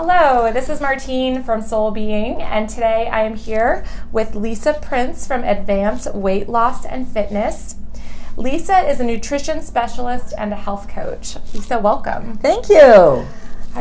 Hello, this is Marteen from Soul Being, and today I am here with Lisa Prince from Advanced Weight Loss and Fitness. Lisa is a nutrition specialist and a health coach. Lisa, welcome. Thank you. All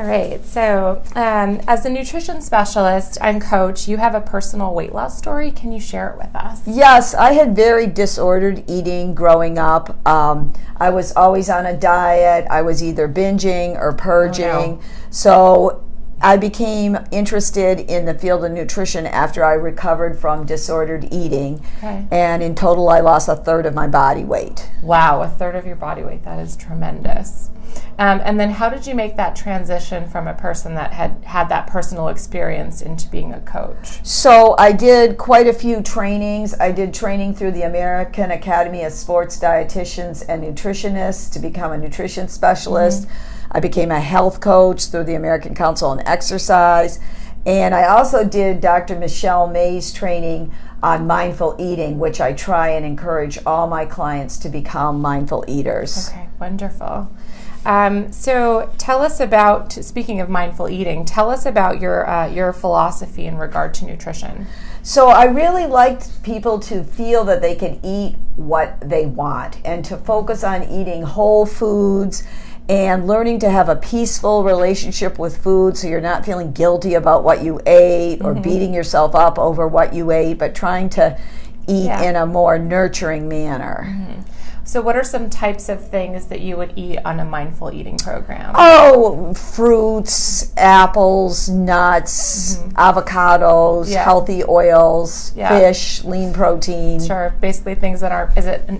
right, so as a nutrition specialist and coach, you have a personal weight loss story. Can you share it with us? Yes, I had very disordered eating growing up. I was always on a diet. I was either binging or purging. Oh, no. So I became interested in the field of nutrition after I recovered from disordered eating. Okay. And in total, I lost a third of my body weight. Wow, a third of your body weight. That is tremendous. And then how did you make that transition from a person that had that personal experience into being a coach? So I did quite a few trainings. I did training through the American Academy of Sports Dietitians and Nutritionists to become a nutrition specialist. Mm-hmm. I became a health coach through the American Council on Exercise. And I also did Dr. Michelle May's training on mindful eating, which I try and encourage all my clients to become mindful eaters. Okay, wonderful. So tell us about, speaking of mindful eating, tell us about your philosophy in regard to nutrition. So I really liked people to feel that they can eat what they want and to focus on eating whole foods and learning to have a peaceful relationship with food so you're not feeling guilty about what you ate or beating yourself up over what you ate, but trying to eat in a more nurturing manner. Mm-hmm. So what are some types of things that you would eat on a mindful eating program? Oh, fruits, apples, nuts, avocados, healthy oils, fish, lean protein. Sure, basically things that are, is it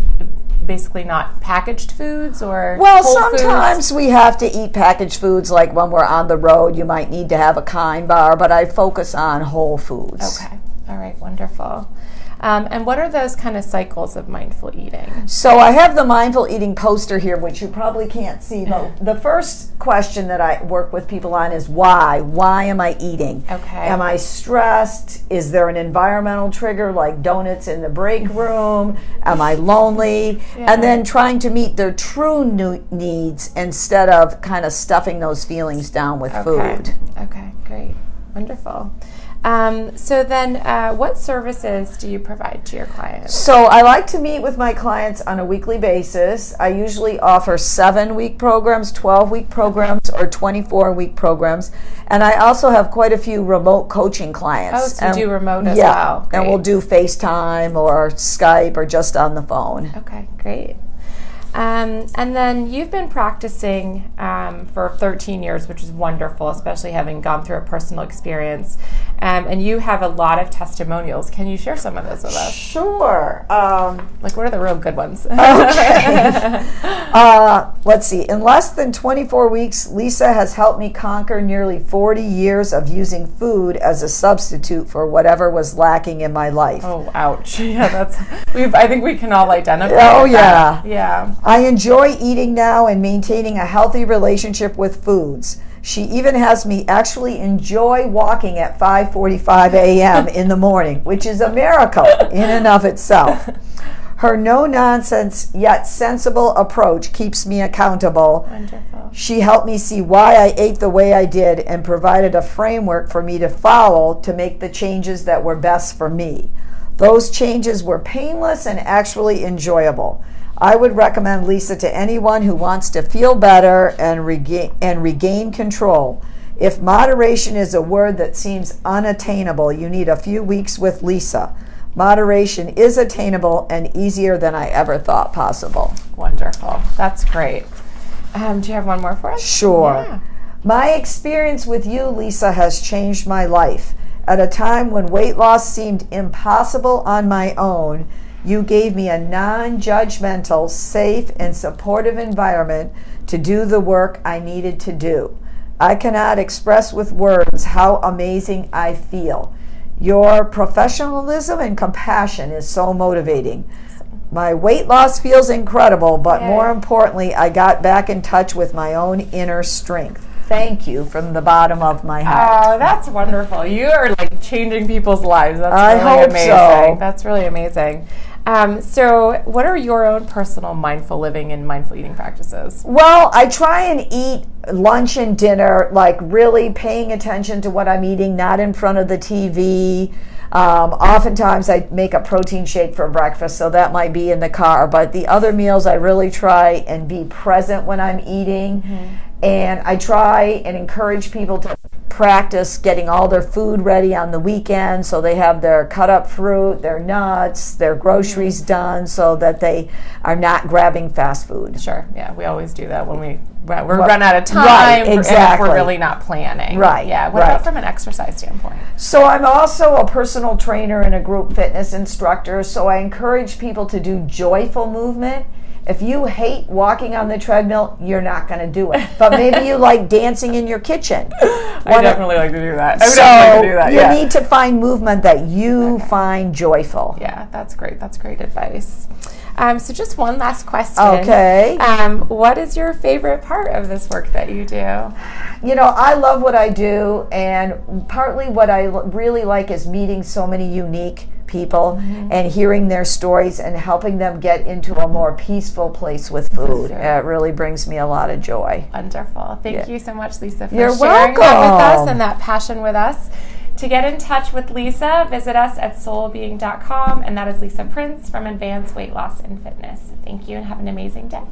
basically not packaged foods or well, whole sometimes foods? We have to eat packaged foods, like when we're on the road you might need to have a Kind bar, but I focus on whole foods. Okay, all right, wonderful. And what are those kind of cycles of mindful eating? So I have the mindful eating poster here, which you probably can't see. But the first question that I work with people on is why? Why am I eating? Okay. Am I stressed? Is there an environmental trigger like donuts in the break room? Am I lonely? And then trying to meet their true needs instead of kind of stuffing those feelings down with food. Okay, great. Wonderful. So then what services do you provide to your clients? So I like to meet with my clients on a weekly basis. I usually offer 7-week programs, 12-week programs, or 24-week programs. And I also have quite a few remote coaching clients. Oh, so you do remote as well. Great. And we'll do FaceTime or Skype or just on the phone. Okay, great. And then you've been practicing for 13 years, which is wonderful, especially having gone through a personal experience. And you have a lot of testimonials. Can you share some of those with us? Sure. Like, what are the real good ones? Okay. Let's see. In less than 24 weeks, Lisa has helped me conquer nearly 40 years of using food as a substitute for whatever was lacking in my life. Oh, ouch. Yeah, I think we can all identify with yeah. that. Yeah. I enjoy eating now and maintaining a healthy relationship with foods. She even has me actually enjoy walking at 5:45 a.m. in the morning, which is a miracle in and of itself. Her no-nonsense yet sensible approach keeps me accountable. Wonderful. She helped me see why I ate the way I did and provided a framework for me to follow to make the changes that were best for me. Those changes were painless and actually enjoyable. I would recommend Lisa to anyone who wants to feel better and regain control. If moderation is a word that seems unattainable, you need a few weeks with Lisa. Moderation is attainable and easier than I ever thought possible. Wonderful. That's great. Do you have one more for us? Sure. Yeah. My experience with you, Lisa, has changed my life. At a time when weight loss seemed impossible on my own, you gave me a non-judgmental, safe, and supportive environment to do the work I needed to do. I cannot express with words how amazing I feel. Your professionalism and compassion is so motivating. My weight loss feels incredible, but more importantly, I got back in touch with my own inner strength. Thank you from the bottom of my heart. Oh, that's wonderful. You are like changing people's lives. That's I really hope amazing. so. That's really amazing. So what are your own personal mindful living and mindful eating practices? Well, I try and eat lunch and dinner, like really paying attention to what I'm eating, not in front of the TV. Oftentimes I make a protein shake for breakfast, so that might be in the car. But the other meals, I really try and be present when I'm eating. Mm-hmm. And I try and encourage people to practice getting all their food ready on the weekend, so they have their cut up fruit, their nuts, their groceries done, so that they are not grabbing fast food. Sure, yeah, we always do that when we run out of time, right, exactly. And if we're really not planning. Right. Yeah, what about from an exercise standpoint? So I'm also a personal trainer and a group fitness instructor, so I encourage people to do joyful movement. If you hate walking on the treadmill, you're not going to do it. But maybe you like dancing in your kitchen. I definitely like to do that. You need to find movement that you find joyful. Yeah, that's great. That's great advice. So just one last question. Okay. What is your favorite part of this work that you do? You know, I love what I do, and partly what I really like is meeting so many unique people and hearing their stories and helping them get into a more peaceful place with food. It really brings me a lot of joy. Wonderful. Thank you so much, Lisa, for You're sharing welcome. that with us and that passion with us. To get in touch with Lisa, visit us at soulbeing.com, and that is Lisa Prince from Advanced Weight Loss and Fitness. Thank you and have an amazing day.